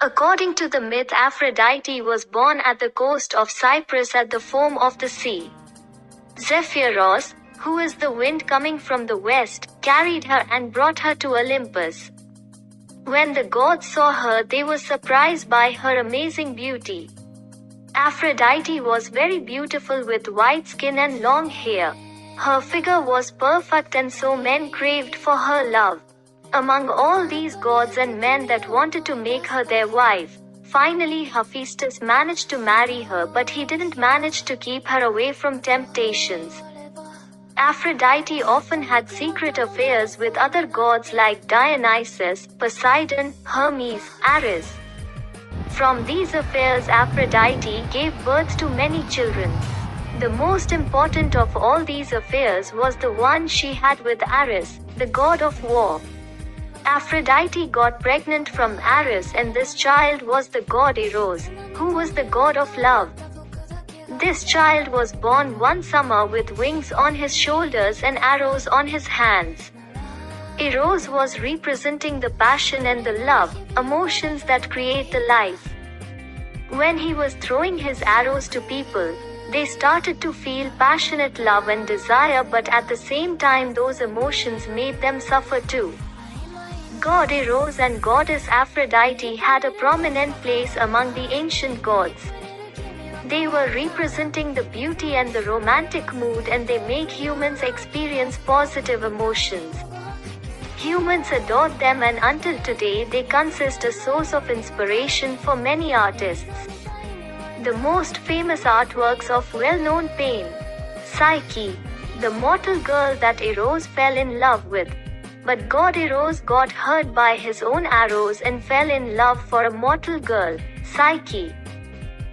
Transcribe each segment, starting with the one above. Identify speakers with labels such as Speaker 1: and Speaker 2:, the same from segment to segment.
Speaker 1: According to the myth, Aphrodite was born at the coast of Cyprus at the foam of the sea. Zephyros, who is the wind coming from the west, carried her and brought her to Olympus. When the gods saw her, they were surprised by her amazing beauty. Aphrodite was very beautiful with white skin and long hair. Her figure was perfect, and so men craved for her love. Among all these gods and men that wanted to make her their wife, finally Hephaestus managed to marry her, but he didn't manage to keep her away from temptations. Aphrodite often had secret affairs with other gods like Dionysus, Poseidon, Hermes, Ares. From these affairs, Aphrodite gave birth to many children. The most important of all these affairs was the one she had with Ares, the god of war. Aphrodite got pregnant from Ares, and this child was the god Eros, who was the god of love. This child was born one summer with wings on his shoulders and arrows on his hands. Eros was representing the passion and the love, emotions that create the life. When he was throwing his arrows to people, they started to feel passionate love and desire, but at the same time those emotions made them suffer too. God Eros and goddess Aphrodite had a prominent place among the ancient gods. They were representing the beauty and the romantic mood, and they make humans experience positive emotions. Humans adored them, and until today they consist a source of inspiration for many artists. The most famous artworks of well-known pain. Psyche, the mortal girl that Eros fell in love with. But god Eros got hurt by his own arrows and fell in love for a mortal girl, Psyche.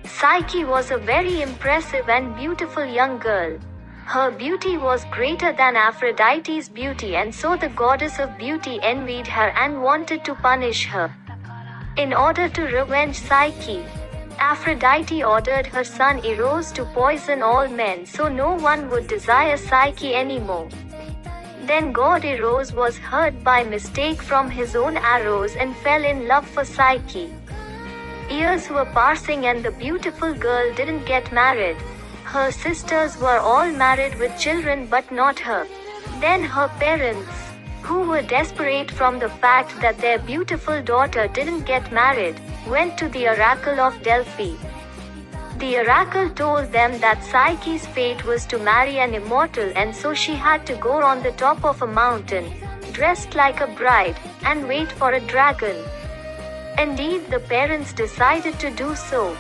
Speaker 1: Psyche was a very impressive and beautiful young girl. Her beauty was greater than Aphrodite's beauty, and so the goddess of beauty envied her and wanted to punish her. In order to revenge Psyche, Aphrodite ordered her son Eros to poison all men so no one would desire Psyche anymore. Then god Eros was hurt by mistake from his own arrows and fell in love for Psyche. Years were passing and the beautiful girl didn't get married. Her sisters were all married with children, but not her. Then her parents, who were desperate from the fact that their beautiful daughter didn't get married, went to the oracle of Delphi. The oracle told them that Psyche's fate was to marry an immortal, and so she had to go on the top of a mountain, dressed like a bride, and wait for a dragon. Indeed, the parents decided to do so.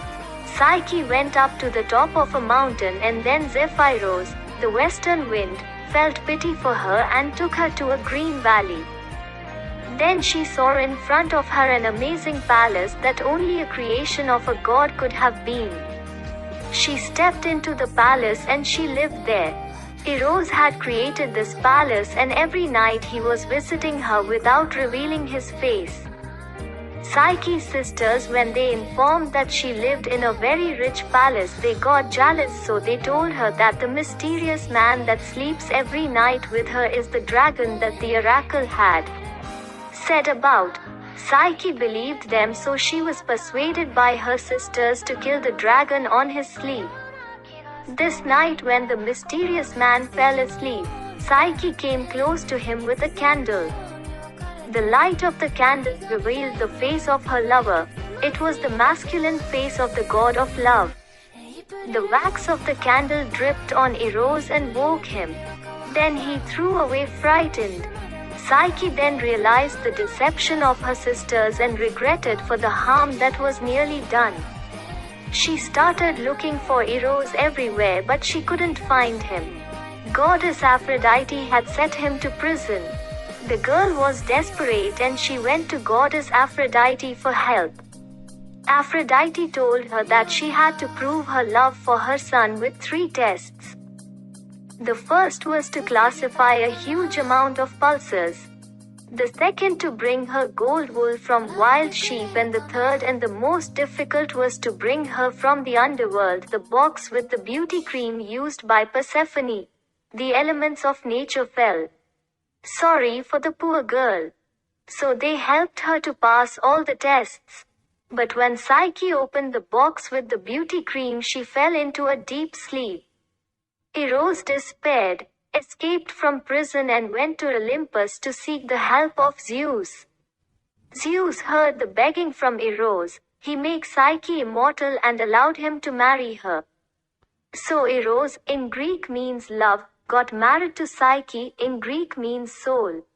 Speaker 1: Psyche went up to the top of a mountain, and then Zephyros, the western wind, felt pity for her and took her to a green valley. Then she saw in front of her an amazing palace that only a creation of a god could have been. She stepped into the palace and she lived there. Eros had created this palace, and every night he was visiting her without revealing his face. Psyche's sisters, when they informed that she lived in a very rich palace, they got jealous, so they told her that the mysterious man that sleeps every night with her is the dragon that the oracle had said about. Psyche believed them, so she was persuaded by her sisters to kill the dragon on his sleep. This night, when the mysterious man fell asleep, Psyche came close to him with a candle. The light of the candle revealed the face of her lover. It was the masculine face of the god of love. The wax of the candle dripped on Eros and woke him. Then he threw away frightened. Psyche then realized the deception of her sisters and regretted for the harm that was nearly done. She started looking for Eros everywhere, but she couldn't find him. Goddess Aphrodite had set him to prison. The girl was desperate and she went to goddess Aphrodite for help. Aphrodite told her that she had to prove her love for her son with 3 tests. The first was to classify a huge amount of pulses. The second to bring her gold wool from wild sheep, and the third and the most difficult was to bring her from the underworld the box with the beauty cream used by Persephone. The elements of nature fell sorry for the poor girl. So they helped her to pass all the tests. But when Psyche opened the box with the beauty cream, she fell into a deep sleep. Eros despaired, escaped from prison and went to Olympus to seek the help of Zeus. Zeus heard the begging from Eros. He made Psyche immortal and allowed him to marry her. So Eros, in Greek means love, got married to Psyche, in Greek means soul.